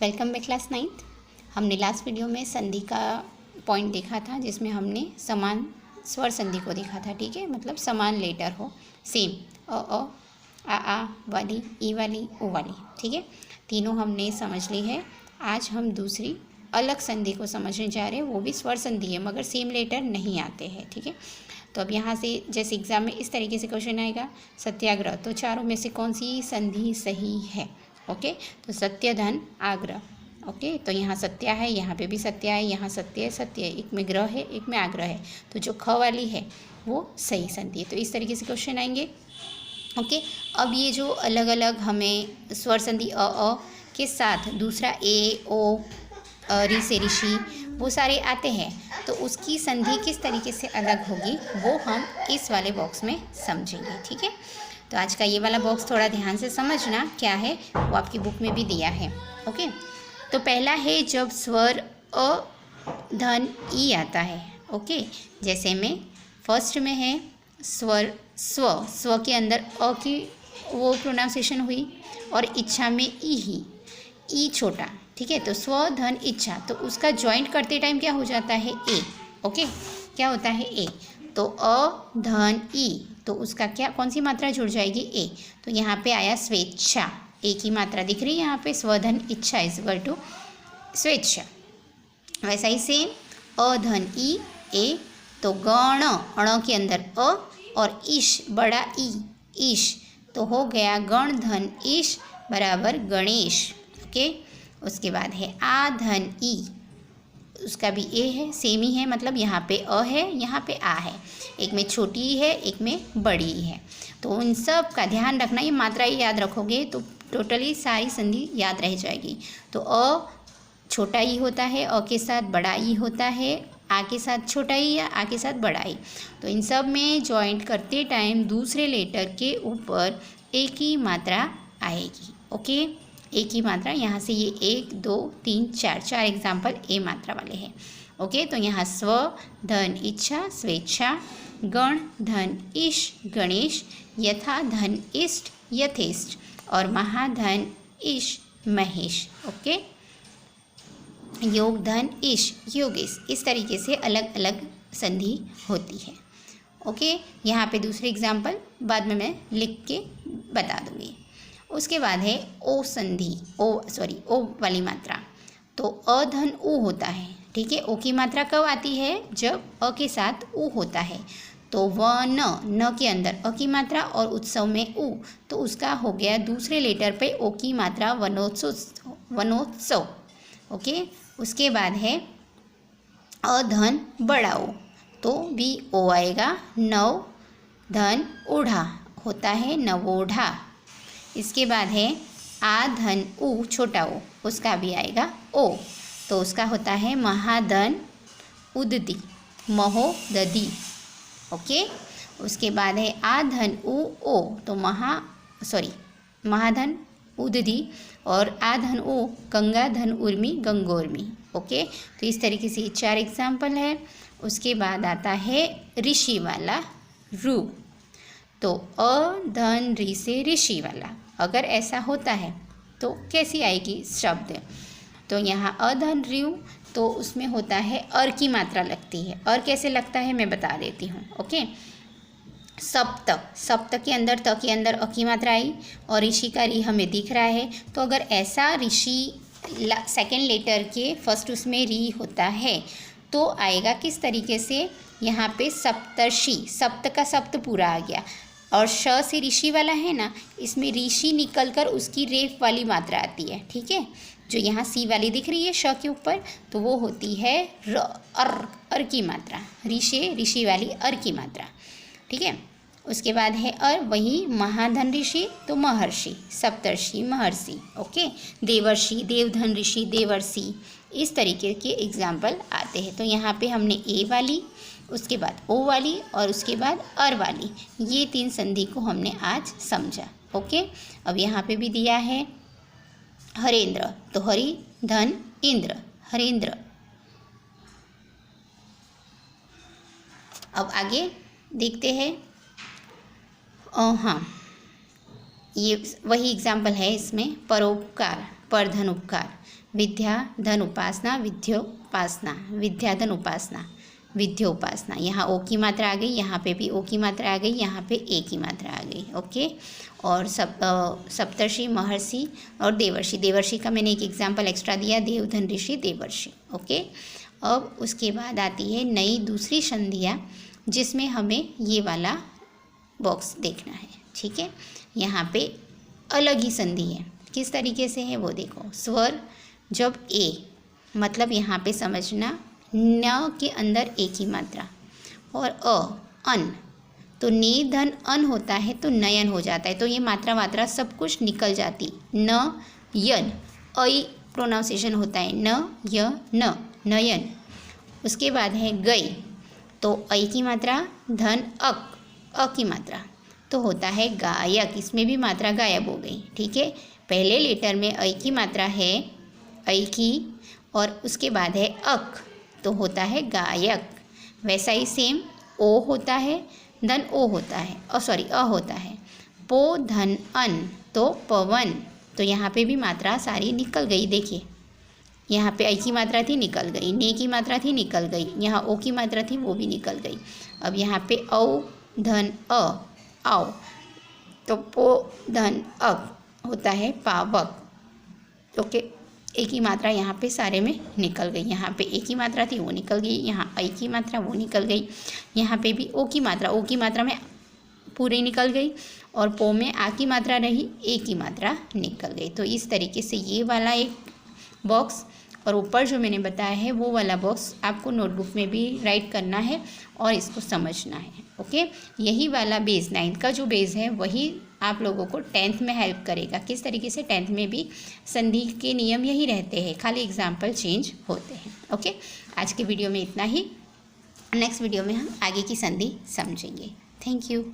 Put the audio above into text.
Welcome back class 9th। हमने last video में संधि का पॉइंट देखा था जिसमें हमने समान स्वर संधि को देखा था। ठीक है, मतलब समान लेटर हो, सेम आ वाली, ई वाली, ओ वाली। ठीक है, तीनों हमने समझ ली है। आज हम दूसरी अलग संधि को समझने जा रहे हैं, वो भी स्वर संधि है मगर सेम लेटर नहीं आते हैं। ठीक है, तो अब यहाँ से जैसे एग्जाम में इस तरीके से क्वेश्चन आएगा, सत्याग्रह, तो चारों में से कौन सी संधि सही है। ओके, तो सत्य धन आग्रह। ओके, तो यहाँ सत्या है, यहाँ पे भी सत्या है, यहाँ सत्य है, सत्य है, एक में ग्रह है, एक में आग्रह है, तो जो ख वाली है वो सही संधि है। तो इस तरीके से क्वेश्चन आएंगे। ओके, अब ये जो अलग अलग हमें स्वर संधि अ के साथ दूसरा ए ओ रि से ऋषि वो सारे आते हैं, तो उसकी संधि किस तरीके से अलग होगी वो हम इस वाले बॉक्स में समझेंगे। ठीक है, तो आज का ये वाला बॉक्स थोड़ा ध्यान से समझना क्या है, वो आपकी बुक में भी दिया है। ओके, तो पहला है जब स्वर अ धन ई आता है। ओके, जैसे में फर्स्ट में है स्वर स्व के अंदर अ की वो प्रोनाउंसिएशन हुई और इच्छा में ई ही, ई छोटा। ठीक है, तो स्व धन इच्छा, तो उसका ज्वाइंट करते टाइम क्या हो जाता है ए। ओके, क्या होता है ए, तो अ धन ई, तो उसका क्या कौन सी मात्रा जुड़ जाएगी ए। तो यहाँ पे आया स्वेच्छा, ए की मात्रा दिख रही है यहाँ पे, स्वधन इच्छा इज इक्वल टू स्वेच्छा। वैसा ही सेम अ धन ई ए, तो गण अण के अंदर अ और ईश बड़ा ई ईश, तो हो गया गण धन ईश बराबर गणेश। ओके, उसके बाद है आ धन ई, उसका भी ए है, सेम ही है, मतलब यहाँ पे अ है, यहाँ पे आ है, एक में छोटी ई है, एक में बड़ी ई है। तो इन सब का ध्यान रखना, ये मात्रा ही याद रखोगे तो टोटली सारी संधि याद रह जाएगी। तो अ छोटा ई होता है, अ के साथ बड़ा ई होता है, आ के साथ छोटा ई या आ के साथ बड़ा ई। तो इन सब में जॉइंट करते टाइम दूसरे लेटर के ऊपर ए की मात्रा आएगी। ओके, एक ही मात्रा, यहाँ से ये 1 2 3 4 एग्जाम्पल ए मात्रा वाले हैं। ओके, तो यहाँ स्व धन इच्छा स्वेच्छा, गण धन ईश गणेश, यथा धन इष्ट यथेष्ट, और महाधन ईश महेश। ओके, योग धन ईश योगेश, इस तरीके से अलग अलग संधि होती है। ओके, यहाँ पे दूसरे एग्जाम्पल बाद में मैं लिख के बता दूँगी। उसके बाद है ओ संधि, ओ वाली मात्रा, तो अ धन उ होता है। ठीक है, ओ की मात्रा कब आती है, जब अ के साथ उ होता है। तो व न के अंदर अ की मात्रा और उत्सव में उ, तो उसका हो गया दूसरे लेटर पे ओ की मात्रा वनोत्सव। ओके, उसके बाद है अ धन बड़ा ओ, तो भी ओ आएगा। नव धन ओढ़ा होता है नवोढ़ा। इसके बाद है आ धन उ छोटा ओ, उसका भी आएगा ओ, तो उसका होता है महाधन उददी महोदधी। ओके, उसके बाद है आ धन उ ओ, तो महाधन उदधी, और आ धन ओ गंगा धन उर्मी गंगोर्मी। ओके, तो इस तरीके से 4 एग्जाम्पल है। उसके बाद आता है ऋषि वाला रू, तो अ धन रि से ऋषि वाला, अगर ऐसा होता है तो कैसी आएगी शब्द, तो यहाँ अ धन ऋ, तो उसमें होता है अर की मात्रा लगती है। और कैसे लगता है मैं बता देती हूँ। ओके, सप्त के अंदर त के अंदर अ की मात्रा आई और ऋषि का री हमें दिख रहा है, तो अगर ऐसा ऋषि सेकेंड लेटर के फर्स्ट उसमें री होता है तो आएगा किस तरीके से, यहाँ पे सप्तर्षि, सप्त का सप्त पूरा आ गया, और श से ऋषि वाला है ना, इसमें ऋषि निकल कर उसकी रेफ वाली मात्रा आती है। ठीक है, जो यहाँ सी वाली दिख रही है श के ऊपर, तो वो होती है अर की मात्रा, ऋषि वाली अर की मात्रा। ठीक है, उसके बाद है और वही महाधन ऋषि, तो महर्षि, सप्तर्षि महर्षि। ओके, देवर्षि देवधन ऋषि देवर्षि, इस तरीके के एग्जाम्पल आते हैं। तो यहाँ पे हमने ए वाली, उसके बाद ओ वाली और उसके बाद अर वाली, ये 3 संधि को हमने आज समझा। ओके, अब यहाँ पे भी दिया है हरेंद्र, तो हरि धन इंद्र हरेंद्र। अब आगे देखते हैं। हाँ, ये वही एग्जाम्पल है इसमें, परोपकार, पर धन उपकार, विद्या धन उपासना, विद्योपासना, विद्या धन उपासना, विद्योपासना। यहाँ ओ की मात्रा आ गई, यहाँ पे भी ओ की मात्रा आ गई, यहाँ पे ए की मात्रा आ गई। ओके। और सप्तर्षि, महर्षि और देवर्षि। देवर्षि का मैंने एक एग्जाम्पल एक्स्ट्रा दिया, देवधन ऋषि देवर्षि। ओके। अब उसके बाद आती है नई दूसरी संधियाँ, जिसमें हमें ये वाला बॉक्स देखना है। ठीक है। यहाँ पे अलग ही संधि है, किस तरीके से है वो देखो। स्वर जब ए, मतलब यहाँ पे समझना न के अंदर ए की मात्रा, और अन, तो ने धन अन होता है तो नयन हो जाता है, तो ये मात्रा सब कुछ निकल जाती। न यन, ऐ प्रोनाउंसिएशन होता है, न य न, नयन। उसके बाद है गई, तो ऐ की मात्रा, धन अक, अ की मात्रा, तो होता है गायक। इसमें भी मात्रा गायब हो गई। ठीक है। पहले लेटर में ऐ की मात्रा है, ऐ की, और उसके बाद है अक, तो होता है गायक। वैसा ही सेम ओ होता है, धन ओ होता है, अ होता है, पो धन अन, तो पवन। तो यहाँ पे भी मात्रा सारी निकल गई। देखिए यहाँ पे ऐ की मात्रा थी, निकल गई, ने की मात्रा थी, निकल गई, यहाँ ओ की मात्रा थी, वो भी निकल गई। अब यहाँ पे औ धन अ, आओ, तो पो धन अक होता है पावक। ओके। ए की मात्रा यहाँ पे सारे में निकल गई। यहाँ पे ए की मात्रा थी, वो निकल गई, यहाँ ऐ की मात्रा, वो निकल गई, यहाँ पे भी ओ की मात्रा में पूरी निकल गई, और पो में आ की मात्रा रही, ए की मात्रा निकल गई। तो इस तरीके से ये वाला एक बॉक्स, और ऊपर जो मैंने बताया है वो वाला बॉक्स आपको नोटबुक में भी राइट करना है और इसको समझना है। ओके। यही वाला बेस, 9th का जो बेस है वही आप लोगों को 10th में हेल्प करेगा। किस तरीके से 10th में भी संधि के नियम यही रहते हैं, खाली एग्जाम्पल चेंज होते हैं। ओके। आज के वीडियो में इतना ही। नेक्स्ट वीडियो में हम आगे की संधि समझेंगे। Thank you.